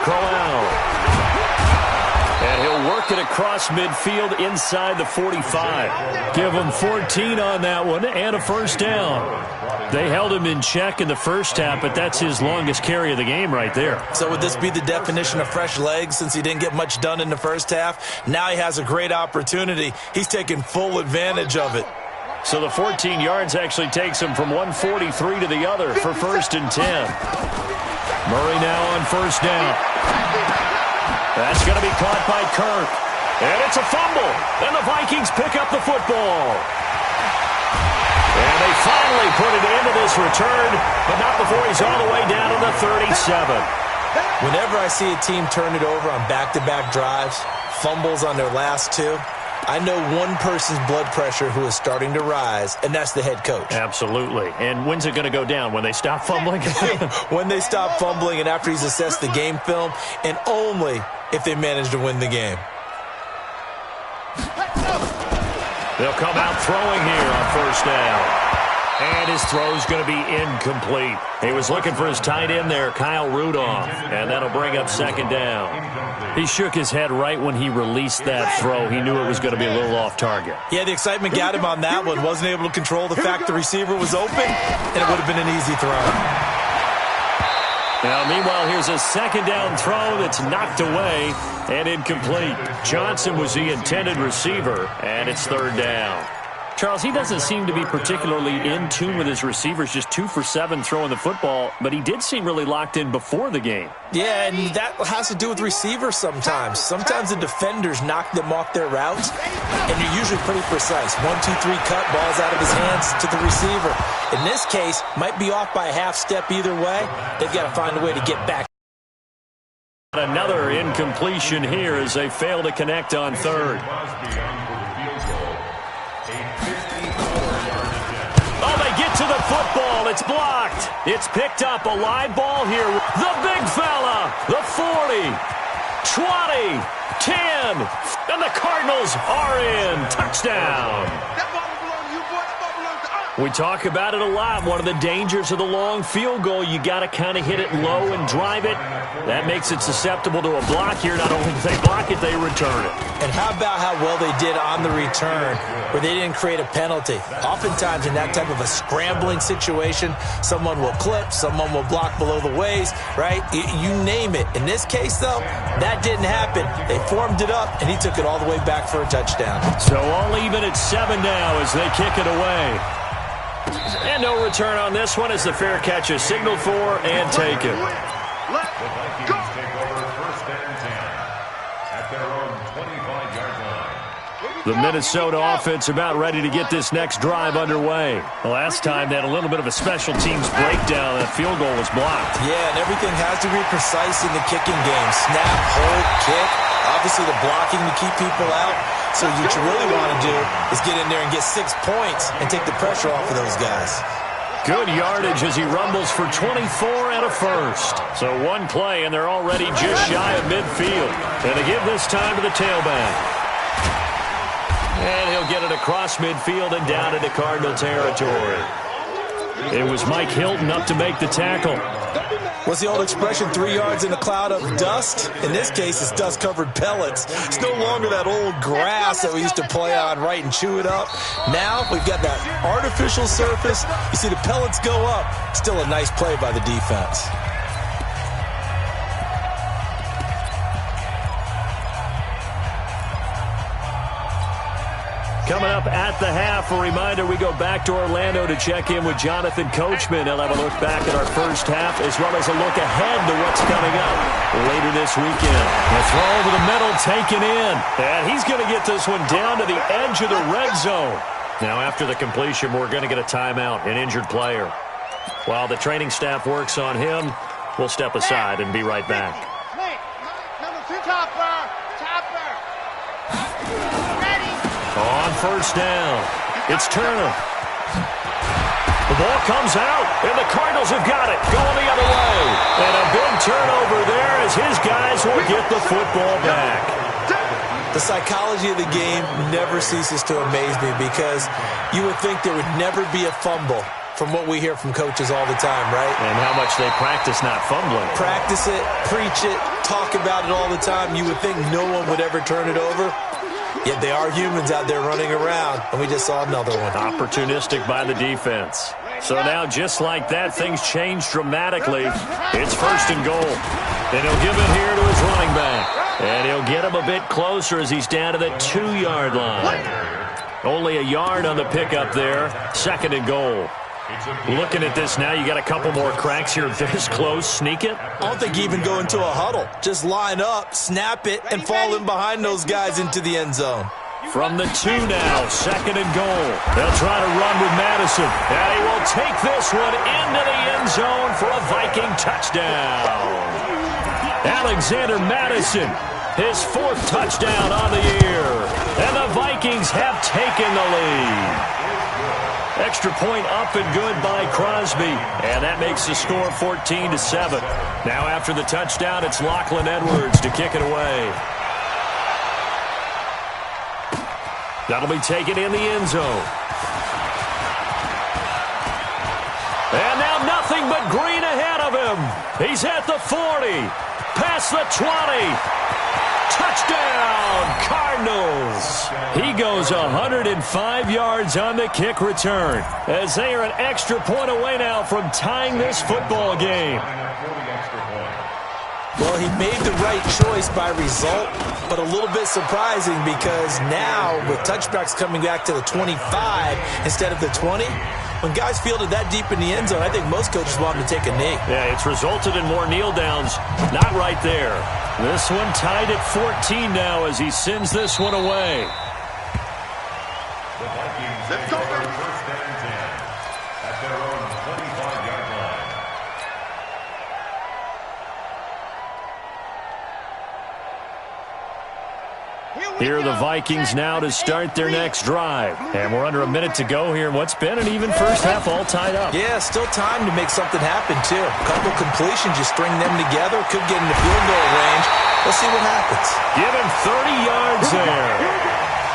Crowell. And he'll work it across midfield inside the 45. Give him 14 on that one and a first down. They held him in check in the first half, but that's his longest carry of the game right there. So would this be the definition of fresh legs since he didn't get much done in the first half? Now he has a great opportunity. He's taking full advantage of it. So the 14 yards actually takes him from 143 to the other for 1st and 10. Murray now on first down. That's going to be caught by Kirk. And it's a fumble. And the Vikings pick up the football. And they finally put it into this return, but not before he's all the way down to the 37. Whenever I see a team turn it over on back-to-back drives, fumbles on their last two, I know one person's blood pressure who is starting to rise, and that's the head coach. Absolutely. And when's it going to go down? When they stop fumbling? When they stop fumbling and after he's assessed the game film, and only if they manage to win the game. They'll come out throwing here on first down. And his throw's going to be incomplete. He was looking for his tight end there, Kyle Rudolph, and that'll bring up second down. He shook his head right when he released that throw. He knew it was going to be a little off target. Yeah, the excitement got him on that one. Wasn't able to control the fact the receiver was open, and it would have been an easy throw. Now, meanwhile, here's a second down throw that's knocked away and incomplete. Johnson was the intended receiver, and it's third down. Charles, he doesn't seem to be particularly in tune with his receivers, just 2 for 7 throwing the football, but he did seem really locked in before the game. Yeah, and that has to do with receivers sometimes. Sometimes the defenders knock them off their routes, and you're usually pretty precise. 1, 2, 3 cut, balls out of his hands to the receiver. In this case, might be off by a half step either way. They've got to find a way to get back. Another incompletion here as they fail to connect on third. To the football, it's blocked. It's picked up, a live ball here. The big fella, the 40, 20, 10, and the Cardinals are in. Touchdown. We talk about it a lot. One of the dangers of the long field goal, you got to kind of hit it low and drive it. That makes it susceptible to a block here. Not only do they block it, they return it. And how about how well they did on the return where they didn't create a penalty? Oftentimes in that type of a scrambling situation, someone will clip, someone will block below the waist, right? You name it. In this case, though, that didn't happen. They formed it up, and he took it all the way back for a touchdown. So all even at 7 now as they kick it away. And no return on this one as the fair catch is signaled for and taken. The Minnesota offense about ready to get this next drive underway. The last time they had a little bit of a special teams breakdown. That field goal was blocked. Yeah, and everything has to be precise in the kicking game. Snap, hold, kick. Obviously the blocking to keep people out. So what you really want to do is get in there and get 6 points and take the pressure off of those guys. Good yardage as he rumbles for 24 and a first. So one play, and they're already just shy of midfield. And they give this time to the tailback. And he'll get it across midfield and down into Cardinal territory. It was Mike Hilton up to make the tackle. What's the old expression, 3 yards in a cloud of dust? In this case, it's dust-covered pellets. It's no longer that old grass that we used to play on, right, and chew it up. Now we've got that artificial surface. You see the pellets go up. Still a nice play by the defense. Coming up at the half, a reminder, we go back to Orlando to check in with Jonathan Coachman. He'll have a look back at our first half as well as a look ahead to what's coming up later this weekend. The throw over the middle taken in. And he's going to get this one down to the edge of the red zone. Now after the completion, we're going to get a timeout, an injured player. While the training staff works on him, we'll step aside and be right back. On first down, it's Turner. The ball comes out, and the Cardinals have got it, going the other way. And a big turnover there as his guys will get the football back. The psychology of the game never ceases to amaze me because you would think there would never be a fumble from what we hear from coaches all the time, right? And how much they practice not fumbling. Practice it, preach it, talk about it all the time. You would think no one would ever turn it over. Yet they are humans out there running around, and we just saw another one. Opportunistic by the defense. So now, just like that, things change dramatically. It's 1st and goal. And he'll give it here to his running back. And he'll get him a bit closer as he's down to the 2-yard line. Only a yard on the pickup there. 2nd and goal. Looking at this now, you got a couple more cracks here this close. Sneak it? I don't think you even go into a huddle. Just line up, snap it, and fall in behind those guys into the end zone. From the 2 now, 2nd and goal. They'll try to run with Madison. And he will take this one into the end zone for a Viking touchdown. Alexander Madison, his 4th touchdown on the year. And the Vikings have taken the lead. Extra point up and good by Crosby. And that makes the score 14-7. Now after the touchdown, it's Lachlan Edwards to kick it away. That'll be taken in the end zone. And now nothing but green ahead of him. He's at the 40. Past the 20. Touchdown, Cardinals. He goes 105 yards on the kick return as they are an extra point away now from tying this football game. Well, he made the right choice by result, but a little bit surprising because now with touchbacks coming back to the 25 instead of the 20, when guys fielded that deep in the end zone, I think most coaches want him to take a knee. Yeah, it's resulted in more kneel downs. Not right there. This one tied at 14 now as he sends this one away. The Vikings take their first down and 10 at their own 25-yard line. Here are the Vikings now to start their next drive. And we're under a minute to go here in what's been an even first half, all tied up. Yeah, still time to make something happen, too. A couple completions, you string them together, could get into field goal range. Let's see what happens. Give him 30 yards there.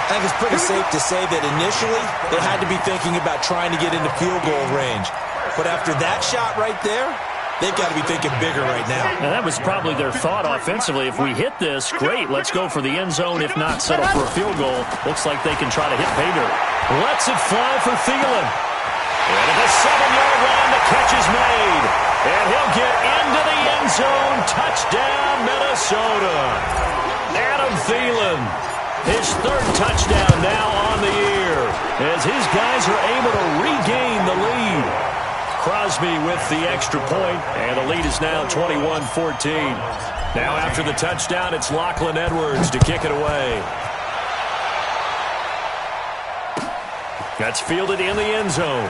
I think it's pretty safe to say that initially they had to be thinking about trying to get into field goal range. But after that shot right there, they've got to be thinking bigger right now. And that was probably their thought offensively. If we hit this, great. Let's go for the end zone. If not, settle for a field goal. Looks like they can try to hit pay dirt. Lets it fly for Thielen. And at the 7-yard line, the catch is made. And he'll get into the end zone. Touchdown, Minnesota. Adam Thielen, his 3rd touchdown now on the year as his guys are able to regain the lead. Crosby with the extra point, and the lead is now 21-14. Now after the touchdown, it's Lachlan Edwards to kick it away. That's fielded in the end zone.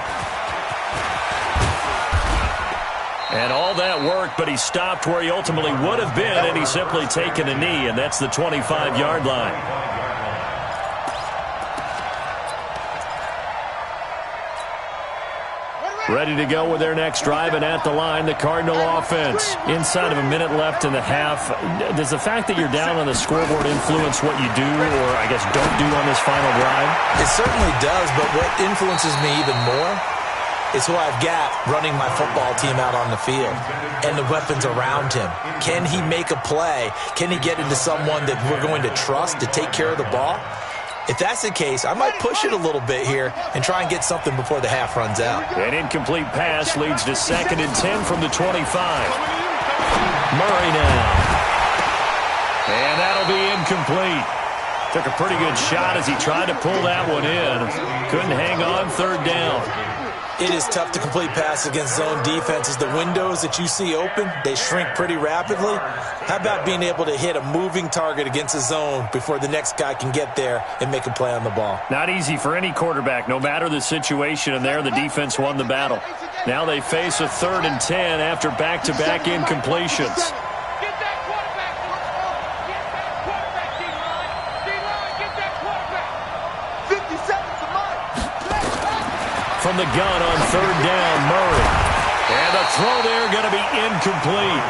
And all that work, but he stopped where he ultimately would have been, and he's simply taken a knee, and that's the 25-yard line. Ready to go with their next drive, and at the line, the Cardinal offense. Inside of a minute left in the half, does the fact that you're down on the scoreboard influence what you do, or I guess don't do on this final drive? It certainly does, but what influences me even more is who I've got running my football team out on the field and the weapons around him. Can he make a play? Can he get into someone that we're going to trust to take care of the ball? If that's the case, I might push it a little bit here and try and get something before the half runs out. An incomplete pass leads to 2nd and 10 from the 25. Murray now. And that'll be incomplete. Took a pretty good shot as he tried to pull that one in. Couldn't hang on 3rd down. It is tough to complete passes against zone defenses. The windows that you see open, they shrink pretty rapidly. How about being able to hit a moving target against a zone before the next guy can get there and make a play on the ball? Not easy for any quarterback, no matter the situation, and there the defense won the battle. Now they face a 3rd and 10 after back-to-back incompletions. From the gun on 3rd down, Murray. And the throw there going to be incomplete.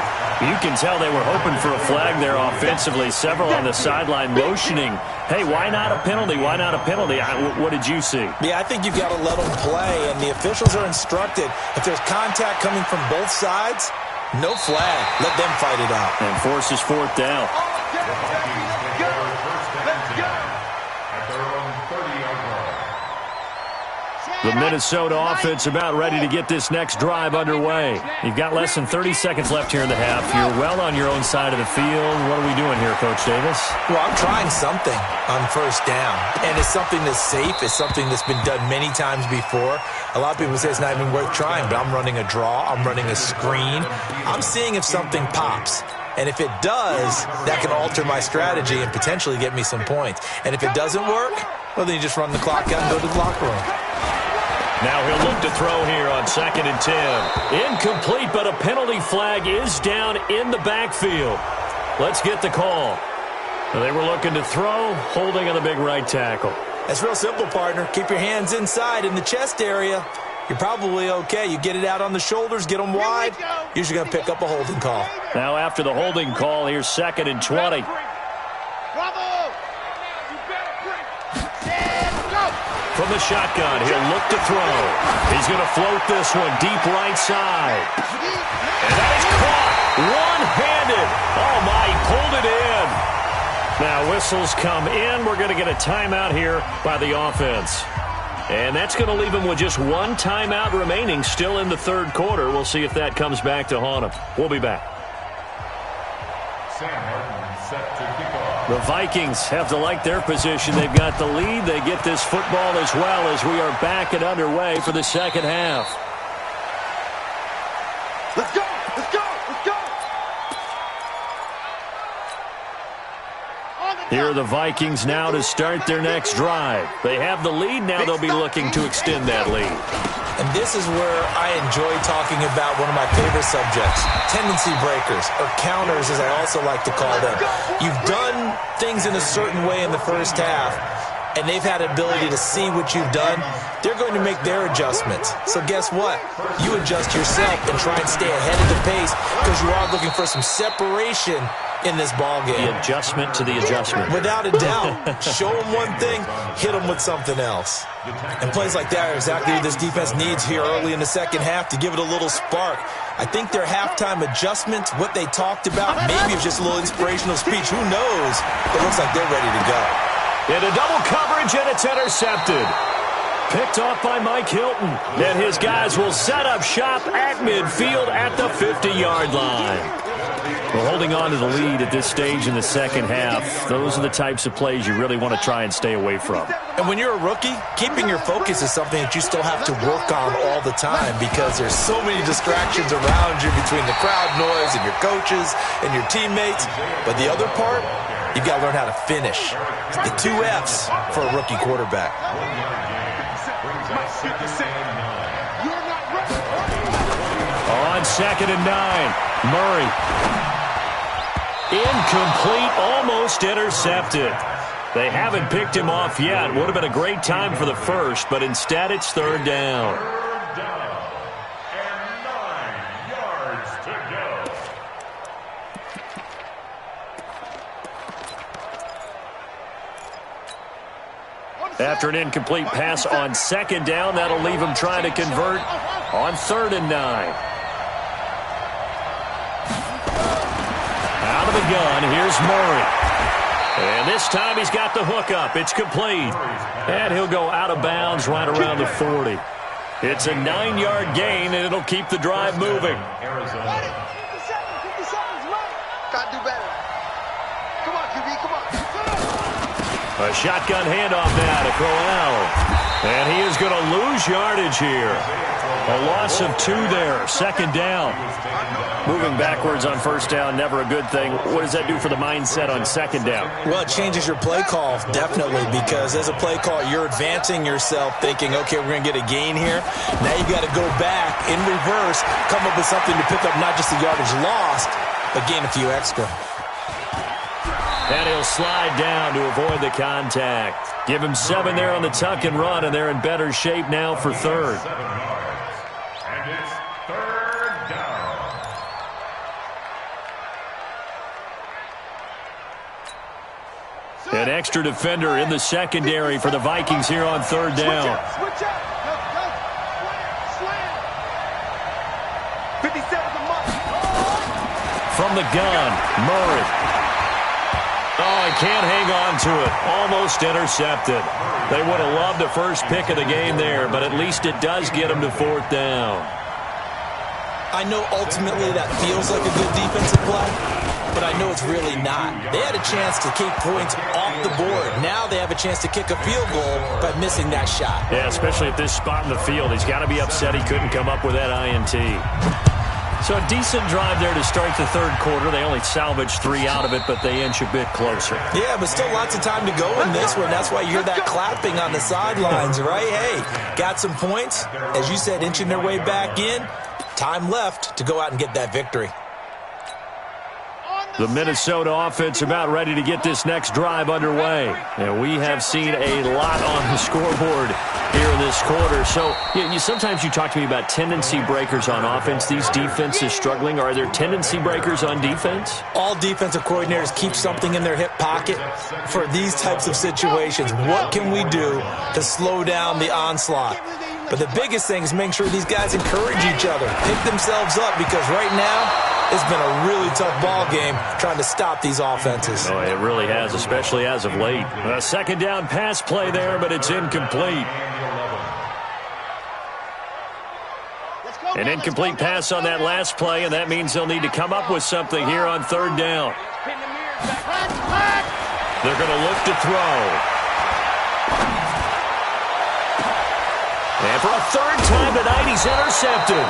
You can tell they were hoping for a flag there offensively. Several on the sideline motioning, hey, why not a penalty? Why not a penalty? What did you see? Yeah, I think you've got to let them play, and the officials are instructed. If there's contact coming from both sides, no flag. Let them fight it out. And forces fourth down. The Minnesota offense about ready to get this next drive underway. You've got less than 30 seconds left here in the half. You're well on your own side of the field. What are we doing here, Coach Davis? Well, I'm trying something on first down, and it's something that's safe. It's something that's been done many times before. A lot of people say it's not even worth trying, but I'm running a draw. I'm running a screen. I'm seeing if something pops. And if it does, that can alter my strategy and potentially get me some points. And if it doesn't work, well, then you just run the clock out and go to the locker room. Now he'll look to throw here on 2nd and 10. Incomplete, but a penalty flag is down in the backfield. Let's get the call. They were looking to throw, holding on the big right tackle. That's real simple, partner. Keep your hands inside in the chest area. You're probably okay. You get it out on the shoulders, get them wide. Usually going to pick up a holding call. Now after the holding call, here's 2nd and 20. From the shotgun, he'll look to throw. He's going to float this one deep right side. And that is caught one-handed. Oh, my, he pulled it in. Now whistles come in. We're going to get a timeout here by the offense. And that's going to leave him with just one timeout remaining still in the third quarter. We'll see if that comes back to haunt him. We'll be back. The Vikings have to like their position. They've got the lead. They get this football as well as we are back and underway for the second half. Let's go! Let's go! Let's go! Here are the Vikings now to start their next drive. They have the lead. Now they'll be looking to extend that lead. And this is where I enjoy talking about one of my favorite subjects, tendency breakers, or counters as I also like to call them. You've done things in a certain way in the first half, and they've had the ability to see what you've done. They're going to make their adjustments. So guess what? You adjust yourself and try and stay ahead of the pace because you are looking for some separation in this ball game. The adjustment to the adjustment. Without a doubt. Show them one thing, hit them with something else. And plays like that are exactly what this defense needs here early in the second half to give it a little spark. I think their halftime adjustments, what they talked about, maybe it's just a little inspirational speech. Who knows? It looks like they're ready to go. Into double coverage, and it's intercepted. Picked off by Mike Hilton. And his guys will set up shop at midfield at the 50-yard line. Well, holding on to the lead at this stage in the second half, those are the types of plays you really want to try and stay away from. And when you're a rookie, keeping your focus is something that you still have to work on all the time because there's so many distractions around you between the crowd noise and your coaches and your teammates. But the other part, you've got to learn how to finish. The 2 F's for a rookie quarterback. On 2nd and 9, Murray. Incomplete, almost intercepted. They haven't picked him off yet. Would have been a great time for the first, but instead it's 3rd down. Third down and 9 yards to go. After an incomplete pass on 2nd down, that'll leave him trying to convert on 3rd and 9. Out of the gun, here's Murray. And this time he's got the hook up. It's complete. And he'll go out of bounds right around the 40. It's a 9-yard gain, and it'll keep the drive moving. Gotta do better. Come on, QB, come on. A shotgun handoff now to Crowell. And he is going to lose yardage here. A loss of 2 there. 2nd down. Moving backwards on 1st down, never a good thing. What does that do for the mindset on 2nd down? Well, it changes your play call, definitely, because as a play call, you're advancing yourself thinking, okay, we're going to get a gain here. Now you got to go back in reverse, come up with something to pick up not just the yardage lost, but gain a few extra. And he'll slide down to avoid the contact. Give him 7 there on the tuck and run, and they're in better shape now for 3rd. And it's 3rd down. An extra defender in the secondary for the Vikings here on third down. Switch out. Slam. 57's a must. From the gun, Murray. Oh, he can't hang on to it. Almost intercepted. They would have loved the first pick of the game there, but at least it does get them to fourth down. I know ultimately that feels like a good defensive play, but I know it's really not. They had a chance to kick points off the board. Now they have a chance to kick a field goal by missing that shot. Yeah, especially at this spot in the field. He's got to be upset he couldn't come up with that INT. So a decent drive there to start the third quarter. They only salvaged 3 out of it, but they inch a bit closer. Yeah, but still lots of time to go in this one. That's why you hear that clapping on the sidelines, right? Hey, got some points. As you said, inching their way back in. Time left to go out and get that victory. The Minnesota offense about ready to get this next drive underway. And we have seen a lot on the scoreboard here in this quarter. So sometimes you talk to me about tendency breakers on offense. These defenses struggling. Are there tendency breakers on defense? All defensive coordinators keep something in their hip pocket for these types of situations. What can we do to slow down the onslaught? But the biggest thing is making sure these guys encourage each other, pick themselves up, because right now it's been a really tough ball game trying to stop these offenses. Oh, it really has, especially as of late. A second down pass play there, but it's incomplete. An incomplete pass on that last play, and that means they'll need to come up with something here on third down. They're going to look to throw. And for a third time tonight, he's intercepted.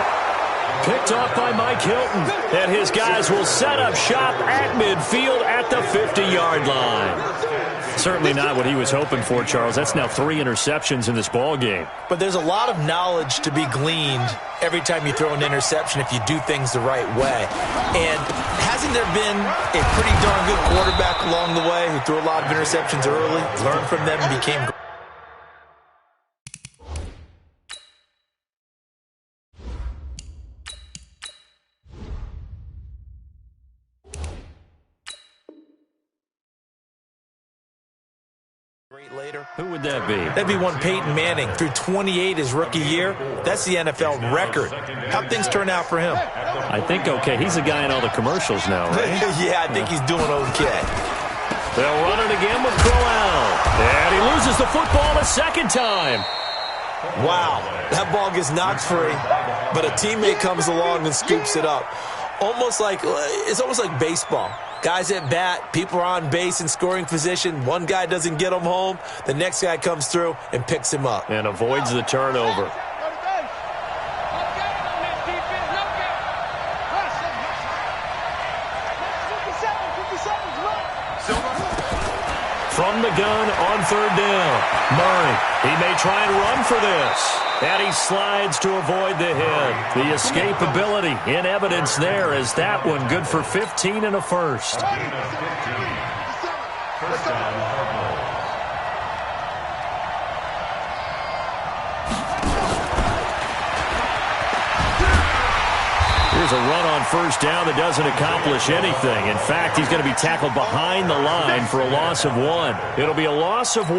Picked off by Mike Hilton. And his guys will set up shop at midfield at the 50-yard line. Certainly not what he was hoping for, Charles. That's now 3 interceptions in this ball game. But there's a lot of knowledge to be gleaned every time you throw an interception if you do things the right way. And hasn't there been a pretty darn good quarterback along the way who threw a lot of interceptions early, learned from them, and became great? Later. Who would that be? That'd be one Peyton Manning. Through 28 his rookie year. That's the NFL record. How'd things turn out for him? I think okay. He's a guy in all the commercials now, right? Yeah, I think he's doing okay. They'll run it again with Crowell. And he loses the football a second time. Wow. That ball gets knocked free, but a teammate comes along and scoops it up. It's almost like baseball. Guys at bat, people are on base in scoring position. One guy doesn't get him home. The next guy comes through and picks him up. And avoids the turnover. From the gun on third down. Murray, he may try and run for this. And he slides to avoid the hit. The escapability in evidence there as that one good for 15 and a first. Here's a run on first down that doesn't accomplish anything. In fact, he's going to be tackled behind the line for a loss of 1. It'll be a loss of 1,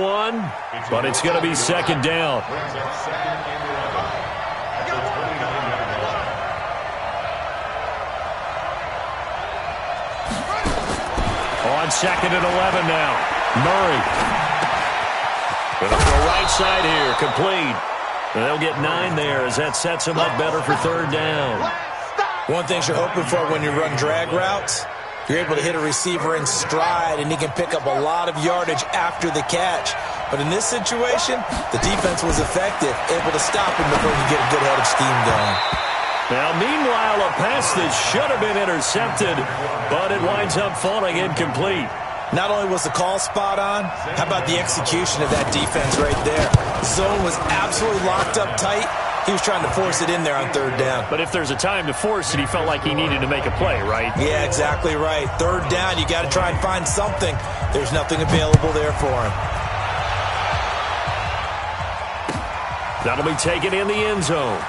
but it's going to be second down. On second and 11 now. Murray. Going to throw right side here. Complete. And they'll get 9 there as that sets him up better for third down. One thing you're hoping for when you run drag routes, you're able to hit a receiver in stride, and he can pick up a lot of yardage after the catch. But in this situation, the defense was effective, able to stop him before he get a good head of steam going. Now, meanwhile, a pass that should have been intercepted, but it winds up falling incomplete. Not only was the call spot on, how about the execution of that defense right there? Zone was absolutely locked up tight. He was trying to force it in there on third down. But if there's a time to force it, he felt like he needed to make a play, right? Yeah, exactly right. Third down, you got to try and find something. There's nothing available there for him. That'll be taken in the end zone.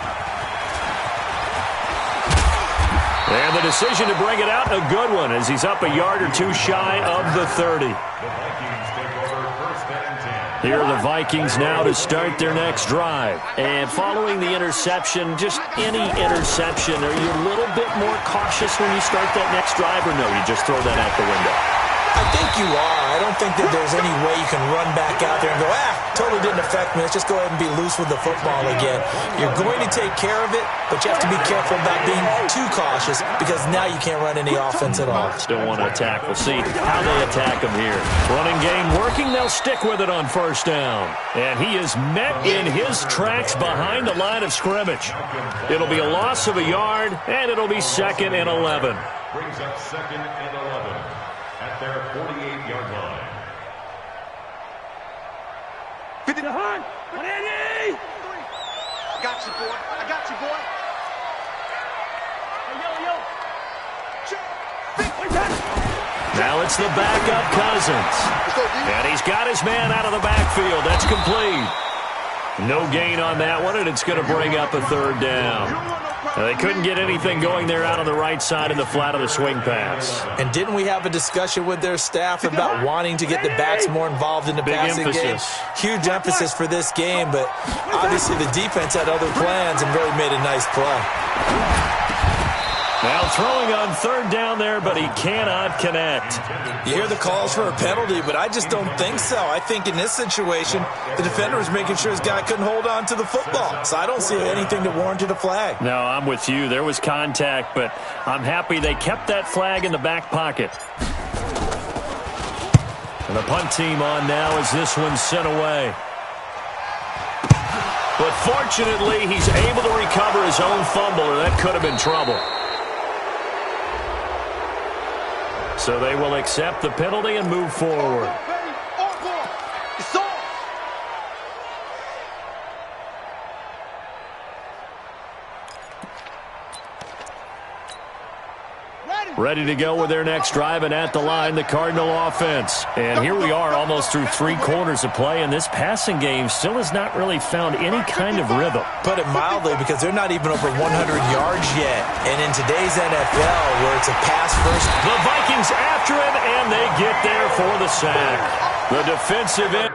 And the decision to bring it out, a good one, as he's up a yard or two shy of the 30. Here are the Vikings now to start their next drive. And following the interception, just any interception, are you a little bit more cautious when you start that next drive, or no, you just throw that out the window? I think you are. I don't think that there's any way you can run back out there and go, totally didn't affect me. Let's just go ahead and be loose with the football again. You're going to take care of it, but you have to be careful about being too cautious because now you can't run any offense at all. Still want to attack. We'll see how they attack them here. Running game working. They'll stick with it on first down. And he is met in his tracks behind the line of scrimmage. It'll be a loss of a yard, and it'll be 2nd and 11. Brings up 2nd and 11 at their 48-yard line. 50 to hunt. I got you, boy. I got you, boy. Now it's the backup Cousins. And he's got his man out of the backfield. That's complete. No gain on that one, and it's going to bring up a 3rd down. They couldn't get anything going there out on the right side in the flat of the swing pass. And didn't we have a discussion with their staff about wanting to get the backs more involved in the passing game? Huge emphasis for this game, but obviously the defense had other plans and really made a nice play. Now throwing on 3rd down there, but he cannot connect. You hear the calls for a penalty, but I just don't think so. I think in this situation, the defender was making sure his guy couldn't hold on to the football. So I don't see anything that warranted a flag. No, I'm with you. There was contact, but I'm happy they kept that flag in the back pocket. And the punt team on now as this one's sent away. But fortunately, he's able to recover his own fumble, or that could have been trouble. So they will accept the penalty and move forward. Ready to go with their next drive, and at the line, the Cardinal offense. And here we are almost through 3 quarters of play, and this passing game still has not really found any kind of rhythm. Put it mildly, because they're not even over 100 yards yet. And in today's NFL, where it's a pass-first, the Vikings after him, and they get there for the sack. The defensive end.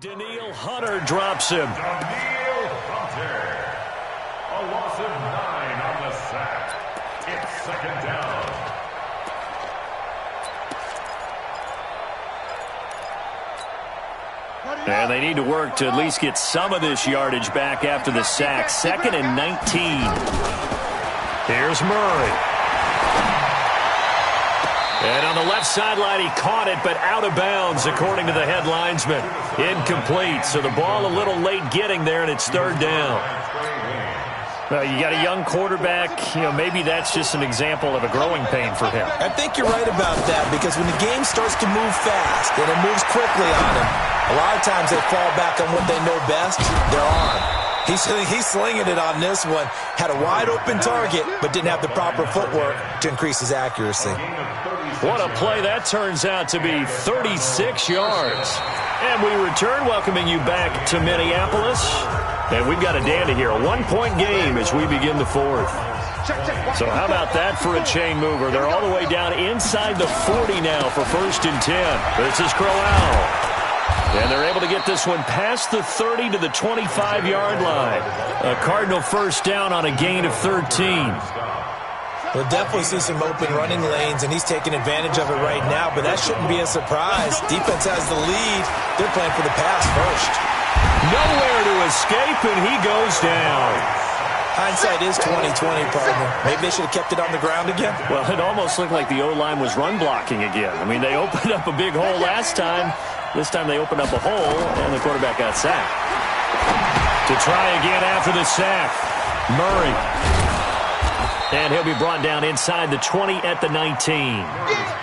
Daniil Hunter drops him. Daniil Hunter. A loss of 9 on the sack. It's 2nd down. And they need to work to at least get some of this yardage back after the sack. 2nd and 19. Here's Murray. And on the left sideline, he caught it, but out of bounds, according to the head linesman. Incomplete, so the ball a little late getting there, and it's 3rd down. Well, you got a young quarterback. Maybe that's just an example of a growing pain for him. I think you're right about that, because when the game starts to move fast and it moves quickly on him, a lot of times they fall back on what they know best, their arm. He's slinging it on this one. Had a wide-open target, but didn't have the proper footwork to increase his accuracy. What a play that turns out to be, 36 yards. And we return, welcoming you back to Minneapolis. And we've got a dandy here, a 1-point game as we begin the 4th. So how about that for a chain mover? They're all the way down inside the 40 now for 1st and 10. This is Crowell. And they're able to get this one past the 30 to the 25-yard line. A Cardinal 1st down on a gain of 13. We'll definitely see some open running lanes, and he's taking advantage of it right now, but that shouldn't be a surprise. Defense has the lead. They're playing for the pass first. Nowhere to escape, and he goes down. Hindsight is 20/20, partner. Maybe they should have kept it on the ground again. Well, it almost looked like the O-line was run blocking again. I mean, they opened up a big hole last time. This time they opened up a hole, and the quarterback got sacked. To try again after the sack, Murray. And he'll be brought down inside the 20 at the 19.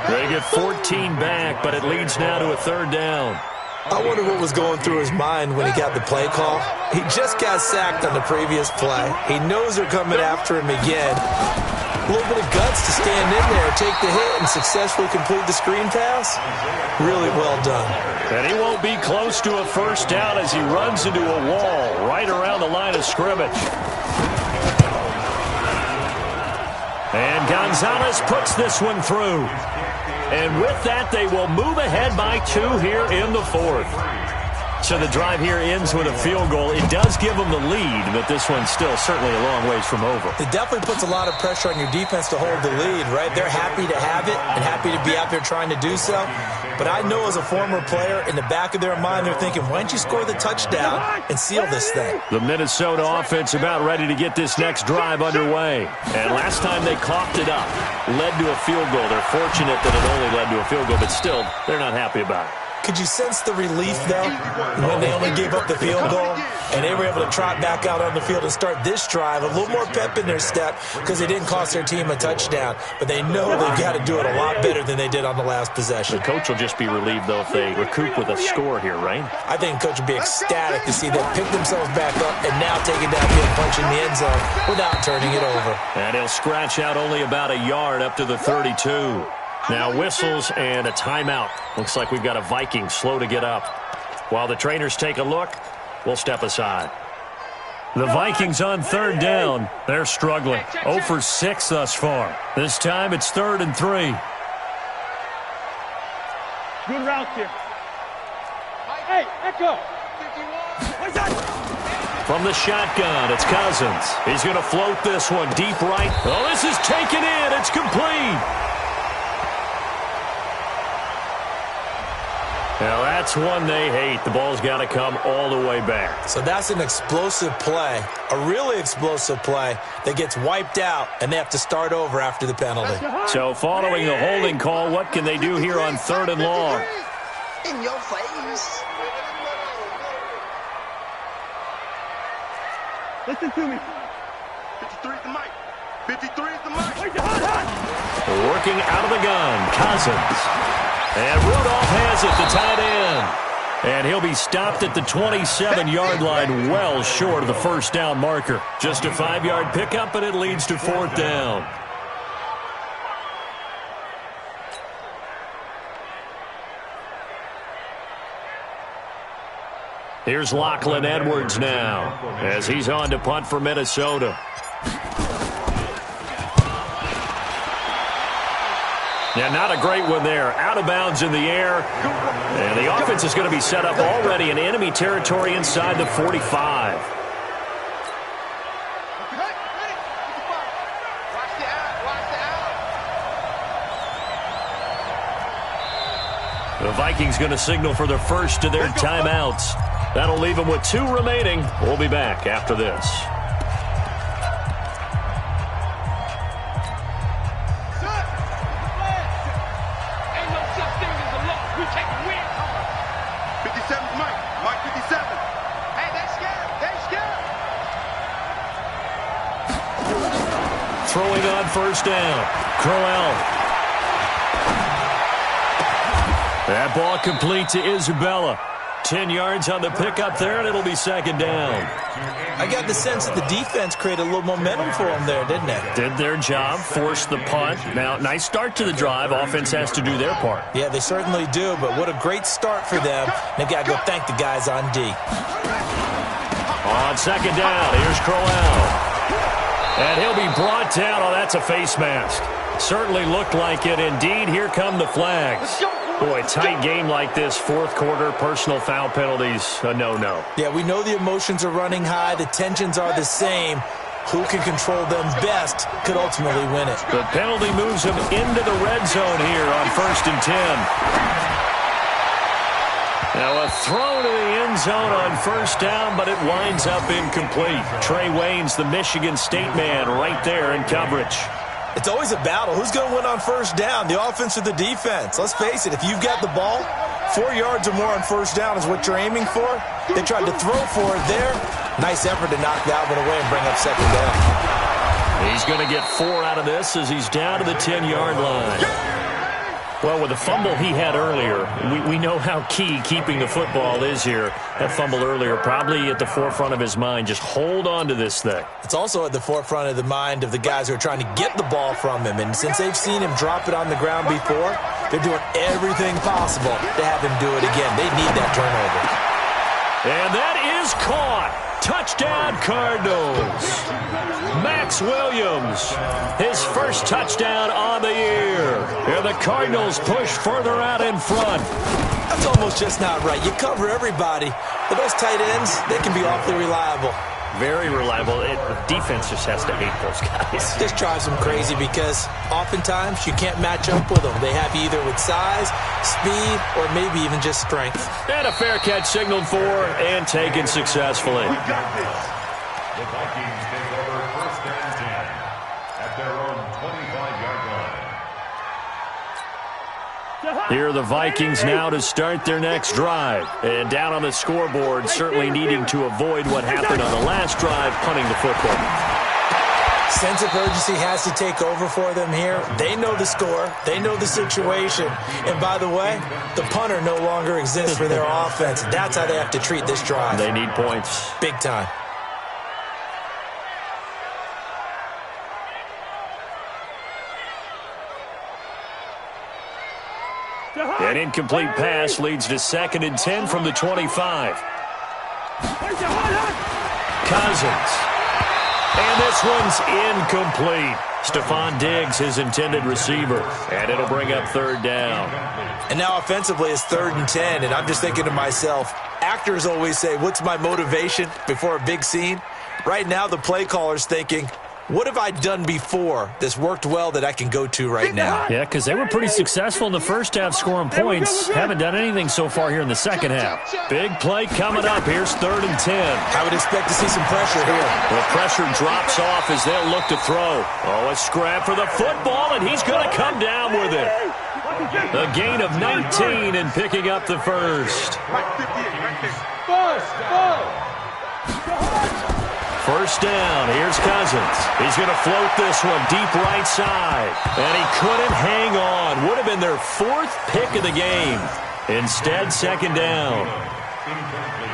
They get 14 back, but it leads now to a third down. I wonder what was going through his mind when he got the play call. He just got sacked on the previous play. He knows they're coming after him again. A little bit of guts to stand in there, take the hit, and successfully complete the screen pass. Really well done. And he won't be close to a first down as he runs into a wall right around the line of scrimmage. And Gonzalez puts this one through. And with that, they will move ahead by 2 here in the fourth. So the drive here ends with a field goal. It does give them the lead, but this one's still certainly a long ways from over. It definitely puts a lot of pressure on your defense to hold the lead, right? They're happy to have it and happy to be out there trying to do so. But I know as a former player, in the back of their mind, they're thinking, why don't you score the touchdown and seal this thing? The Minnesota offense about ready to get this next drive underway. And last time they coughed it up, led to a field goal. They're fortunate that it only led to a field goal, but still, they're not happy about it. Could you sense the relief, though, when they only gave up the field goal and they were able to trot back out on the field and start this drive? A little more pep in their step because they didn't cost their team a touchdown, but they know they've got to do it a lot better than they did on the last possession. The coach will just be relieved, though, if they recoup with a score here, right? I think the coach will be ecstatic to see them pick themselves back up and now take it downfield, punching the end zone without turning it over. And he'll scratch out only about a yard up to the 32. Now whistles and a timeout. Looks like we've got a Viking slow to get up. While the trainers take a look, we'll step aside. The Vikings on third down. They're struggling. 0 for 6 thus far. This time it's 3rd and 3. Good route here. Hey, echo. From the shotgun, it's Cousins. He's going to float this one deep right. Oh, this is taken in. It's complete. Now, that's one they hate. The ball's got to come all the way back. So that's an explosive play, a really explosive play that gets wiped out, and they have to start over after the penalty. So following the holding call, what can they do here on 3rd and long? In your face. Listen to me. 53 is the mic. 53 is the mic. Working out of the gun, Cousins. And Rudolph has it, the tight end. And he'll be stopped at the 27-yard line, well short of the first down marker. Just a 5-yard pickup, and it leads to 4th down. Here's Lachlan Edwards now, as he's on to punt for Minnesota. Yeah, not a great one there. Out of bounds in the air. And the offense is going to be set up already in enemy territory inside the 45. The Vikings going to signal for the first of their timeouts. That'll leave them with 2 remaining. We'll be back after this. Throwing on first down. Crowell. That ball complete to Isabella. 10 yards on the pickup there, and it'll be 2nd down. I got the sense that the defense created a little momentum for them there, didn't they? Did their job, forced the punt. Now, nice start to the drive. Offense has to do their part. Yeah, they certainly do, but what a great start for them. They've got to go thank the guys on D. On 2nd down, here's Crowell. And he'll be brought down. Oh, that's a face mask. Certainly looked like it. Indeed, here come the flags. Boy, tight game like this, 4th quarter, personal foul penalties, a no-no. Yeah, we know the emotions are running high. The tensions are the same. who can control them best could ultimately win it. The penalty moves him into the red zone here on 1st and 10. Now a throw to the end zone on 1st down, but it winds up incomplete. Trey Waynes, the Michigan State man, right there in coverage. It's always a battle. Who's going to win on 1st down, the offense or the defense? Let's face it, if you've got the ball, 4 yards or more on 1st down is what you're aiming for. They tried to throw for it there. Nice effort to knock that one away and bring up 2nd down. He's going to get 4 out of this as he's down to the 10-yard line. Well, with the fumble he had earlier, we know how key keeping the football is here. That fumble earlier probably at the forefront of his mind. Just hold on to this thing. It's also at the forefront of the mind of the guys who are trying to get the ball from him. And since they've seen him drop it on the ground before, they're doing everything possible to have him do it again. They need that turnover. And that is caught. Touchdown, Cardinals. Max Williams, his first touchdown on the year. And the Cardinals push further out in front. That's almost just not right. You cover everybody, but those tight ends, they can be awfully reliable. Very reliable. The defense just has to hate those guys. This drives them crazy because oftentimes you can't match up with them. They have you either with size, speed, or maybe even just strength. And a fair catch signaled for and taken successfully. We got this. The Vikings take over 1st and 10 at their own 25-yard line. Here are the Vikings now to start their next drive. And down on the scoreboard, certainly needing to avoid what happened on the last drive, punting the football. Sense of urgency has to take over for them here. They know the score. They know the situation. And by the way, the punter no longer exists for their offense. That's how they have to treat this drive. They need points. Big time. An incomplete pass leads to 2nd and 10 from the 25. Cousins. And this one's incomplete. Stephon Diggs, his intended receiver. And it'll bring up 3rd down. And now offensively it's 3rd and 10. And I'm just thinking to myself, actors always say, what's my motivation before a big scene? Right now the play caller's thinking, what have I done before that's worked well that I can go to right now? Yeah, because they were pretty successful in the first half scoring points. Haven't done anything so far here in the second half. Big play coming up. Here's 3rd and 10. I would expect to see some pressure here. The pressure drops off as they'll look to throw. Oh, a scrap for the football, and he's going to come down with it. A gain of 19 and picking up the first. First down, here's Cousins. He's going to float this one deep right side. And he couldn't hang on. Would have been their 4th pick of the game. Instead, 2nd down.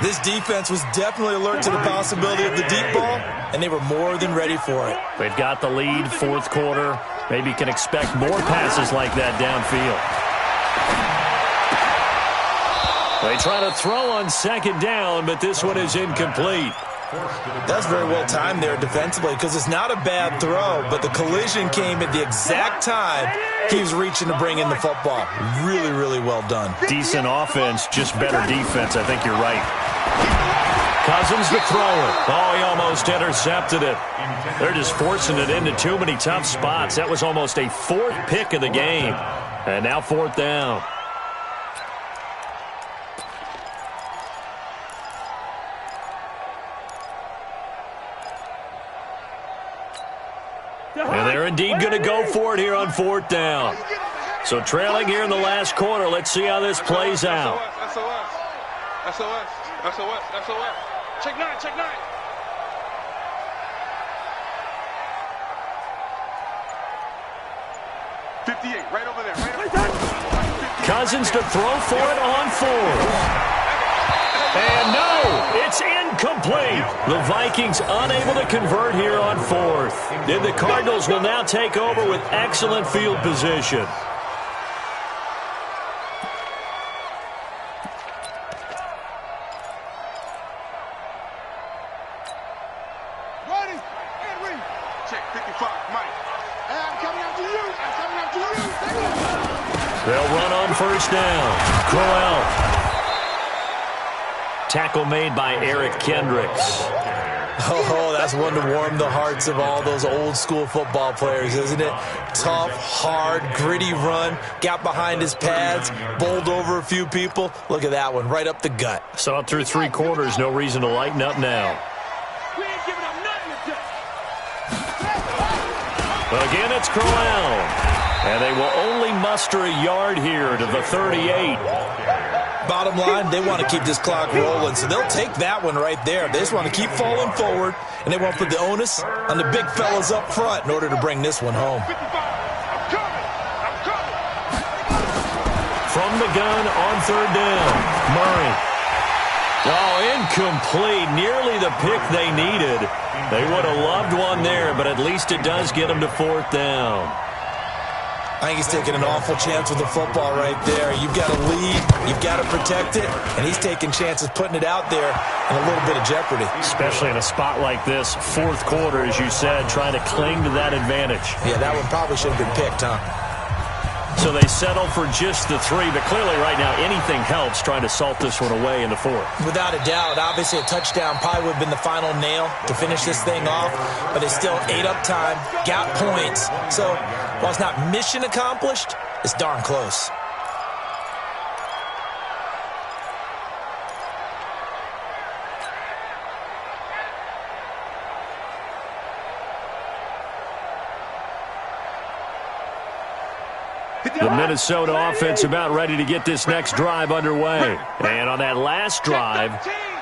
This defense was definitely alert to the possibility of the deep ball, and they were more than ready for it. They've got the lead, 4th quarter. Maybe can expect more passes like that downfield. They try to throw on 2nd down, but this one is incomplete. That's very well timed there defensively because it's not a bad throw, but the collision came at the exact time he was reaching to bring in the football. Really, really well done. Decent offense, just better defense. I think you're right. Cousins to throw it. Oh, he almost intercepted it. They're just forcing it into too many tough spots. That was almost a 4th pick of the game. And now 4th down. And they're indeed going to go for it here on 4th down. So trailing here in the last quarter. Let's see how this plays out. SOS. Check 9. 58, right over there. Cousins to throw for it on 4th. And no, it's incomplete. The Vikings unable to convert here on 4th. And the Cardinals will now take over with excellent field position. Ready, and read. Check 55, Mike. I'm coming after you. They'll run on 1st down. Crowell. Tackle made by Eric Kendricks. Oh, that's one to warm the hearts of all those old-school football players, isn't it? Tough, hard, gritty run, got behind his pads, bowled over a few people. Look at that one, right up the gut. Saw it through 3 quarters, no reason to lighten up now. We ain't giving up nothing today. Again, it's Crowell. And they will only muster a yard here to the 38. Bottom line, they want to keep this clock rolling, so they'll take that one right there. They just want to keep falling forward, and they want to put the onus on the big fellas up front in order to bring this one home. 55. I'm coming. I'm coming. From the gun on 3rd down, Murray. Oh, incomplete. Nearly the pick they needed. They would have loved one there, but at least it does get them to 4th down. I think he's taking an awful chance with the football right there. You've got to lead, you've got to protect it, and he's taking chances putting it out there in a little bit of jeopardy. Especially in a spot like this, 4th quarter, as you said, trying to cling to that advantage. Yeah, that one probably should have been picked, huh? So they settle for just the 3, but clearly right now anything helps trying to salt this one away in the 4th. Without a doubt, obviously a touchdown probably would have been the final nail to finish this thing off, but they still ate up time, got points. So while it's not mission accomplished, it's darn close. The Minnesota offense about ready to get this next drive underway. And on that last drive,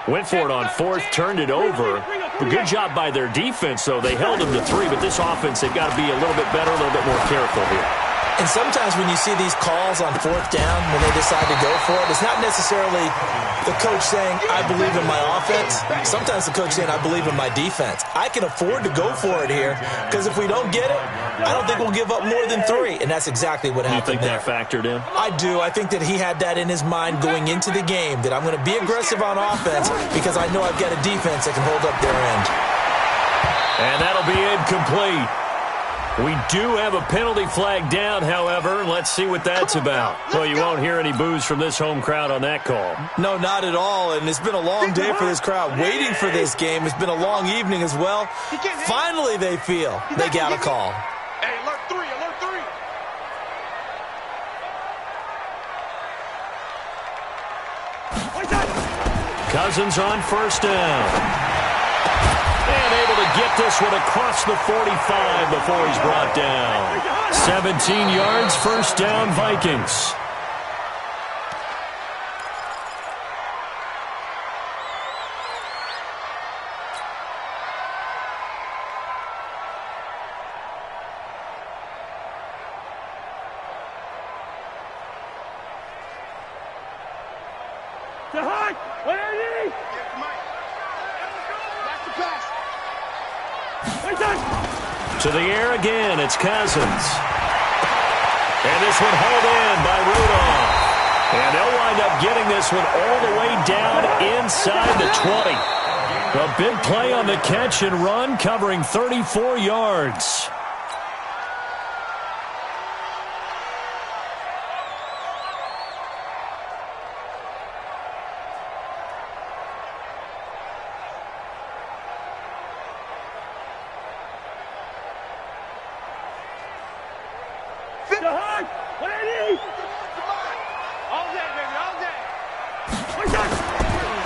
went for it on 4th, turned it over. A good job by their defense, though. They held them to 3, but this offense, they've got to be a little bit better, a little bit more careful here. And sometimes when you see these calls on 4th down, when they decide to go for it, it's not necessarily the coach saying, I believe in my offense. Sometimes the coach saying, I believe in my defense. I can afford to go for it here, because if we don't get it, I don't think we'll give up more than 3. And that's exactly what happened there. You think that factored in? I do. I think that he had that in his mind going into the game, that I'm going to be aggressive on offense because I know I've got a defense that can hold up their end. And that'll be incomplete. We do have a penalty flag down, however. Let's see what that's about. Well, you won't hear any boos from this home crowd on that call. No, not at all. And it's been a long day for this crowd waiting for this game. It's been a long evening as well. Finally, they feel they got a call. Hey, alert 3, alert 3. Cousins on 1st down. And able to get this one across the 45 before he's brought down. 17 yards, 1st down, Vikings. To Hunt. What are you? That's the pass. To the air again, it's Cousins. And this one hauled in by Rudolph. And they'll wind up getting this one all the way down inside the 20. A big play on the catch and run, covering 34 yards.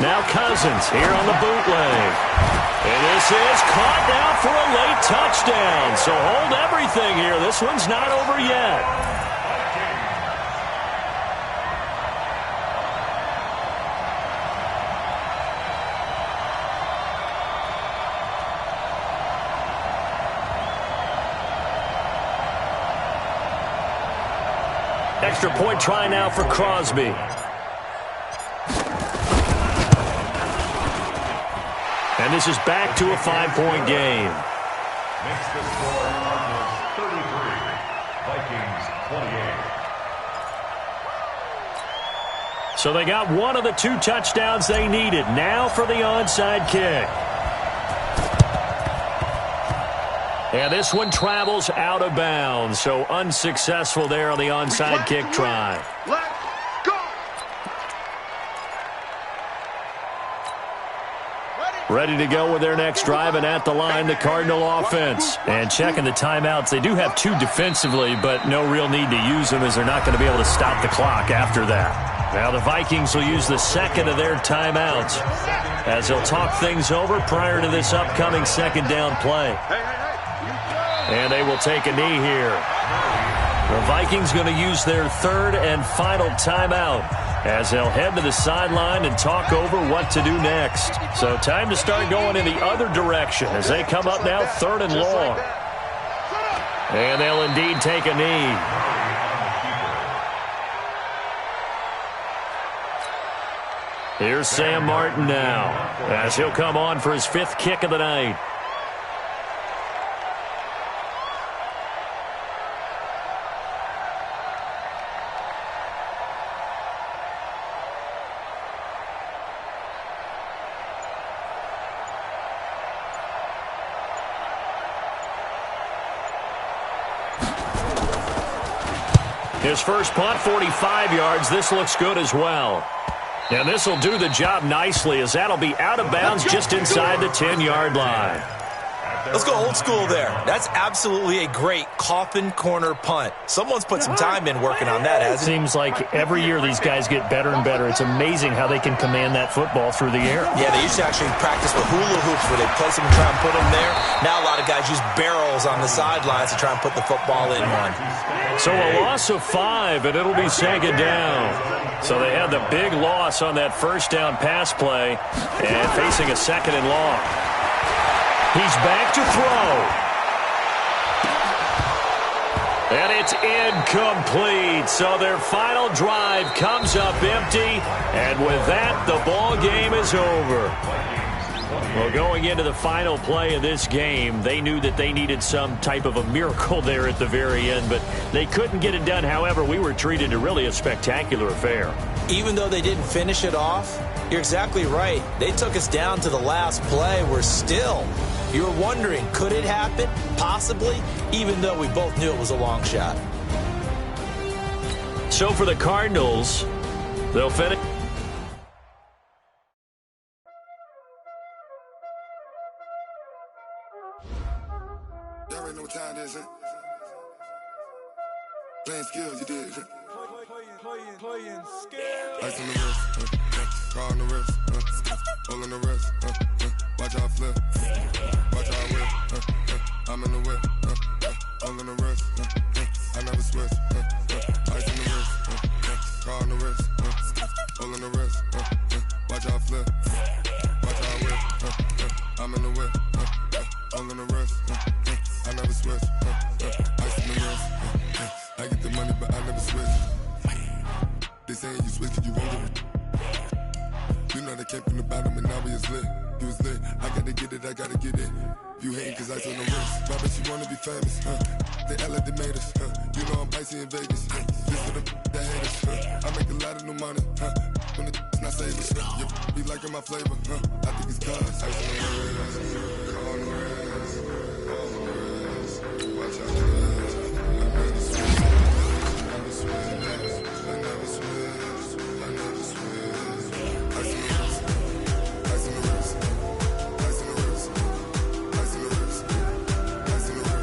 Now Cousins here on the bootleg. And this is caught now for a late touchdown. So hold everything here. This one's not over yet. Extra point try now for Crosby. And this is back to a 5-point game. Makes the score Cardinals 33, Vikings 28. So they got one of the 2 touchdowns they needed. Now for the onside kick. And this one travels out of bounds. So unsuccessful there on the onside kick try. Let's go. Ready to go with their next drive, and at the line, the Cardinal offense. And checking the timeouts, they do have 2 defensively, but no real need to use them as they're not going to be able to stop the clock after that. Now the Vikings will use the second of their timeouts as they'll talk things over prior to this upcoming second down play. And they will take a knee here. The Vikings going to use their third and final timeout as they'll head to the sideline and talk over what to do next. So time to start going in the other direction as they come up now 3rd and long. And they'll indeed take a knee. Here's Sam Martin now as he'll come on for his 5th kick of the night. His first punt, 45 yards. This looks good as well. And this will do the job nicely as that'll be out of bounds just inside the 10-yard line. Let's go old school there. That's absolutely a great coffin corner punt. Someone's put some time in working on that, hasn't it? Seems like every year these guys get better and better. It's amazing how they can command that football through the air. Yeah, they used to actually practice with hula hoops where they place them and try and put them there. Now a lot of guys use barrels on the sidelines to try and put the football in one. So a loss of 5, and it'll be second down. So they had the big loss on that first down pass play and facing a 2nd and long. He's back to throw. And it's incomplete. So their final drive comes up empty. And with that, the ball game is over. Well, going into the final play of this game, they knew that they needed some type of a miracle there at the very end, but they couldn't get it done. However, we were treated to really a spectacular affair. Even though they didn't finish it off, you're exactly right. They took us down to the last play. We're still, you're wondering, could it happen? Possibly, even though we both knew it was a long shot. So for the Cardinals, they'll finish. Y'all already know what time it is, huh? Playing skills, you did. Playing skills. Ice on the wrist, car on the wrist, hole in the wrist, watch out flip, watch out whip, I'm in the whip, hole in the wrist, I never switch, ice on the wrist, car on the wrist, hole in the wrist, watch out flip, watch out whip, I'm in the whip, hole in the wrist, I never switch, ice on the wrist, I get the money but I never switch. They saying you switch it, you won't get it. You know they came from the bottom and now we is lit. You was lit, I gotta get it, I gotta get it. You hating cause ice on the wrist. Why bet you wanna be famous, They act like they made us, You know I'm icy in Vegas, This for the that hate us, I make a lot of new money, When the not save us, You be liking my flavor, I think it's cause ice on the wrist, car on the wrist, all on the wrist, watch out the wrist, I never switch, I never switch. I never switch, I never switch. Ice in the wrist, ice in the wrist, ice in the wrist, ice in the wrist, ice in the wrist,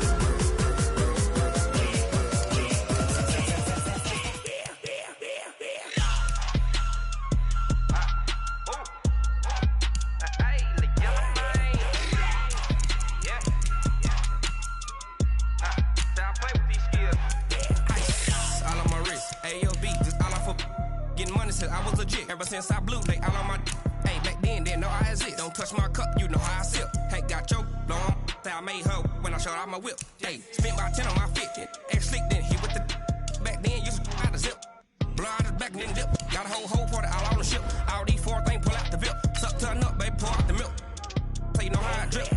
I was legit. Ever since I blew, they all on my hey, back then, didn't know I exist. Don't touch my cup, you know how I sip. Hey, got choked, blow on. Say I made her when I showed out my whip. Hey, spent about 10 on my fit. Ex slick, then hit with the back then, used to out the zip. Blow out his back, then dip. Got a whole party all on the ship. All these 4 things pull out the VIP. Suck, turn up, baby, pour out the milk. So you know how I drip.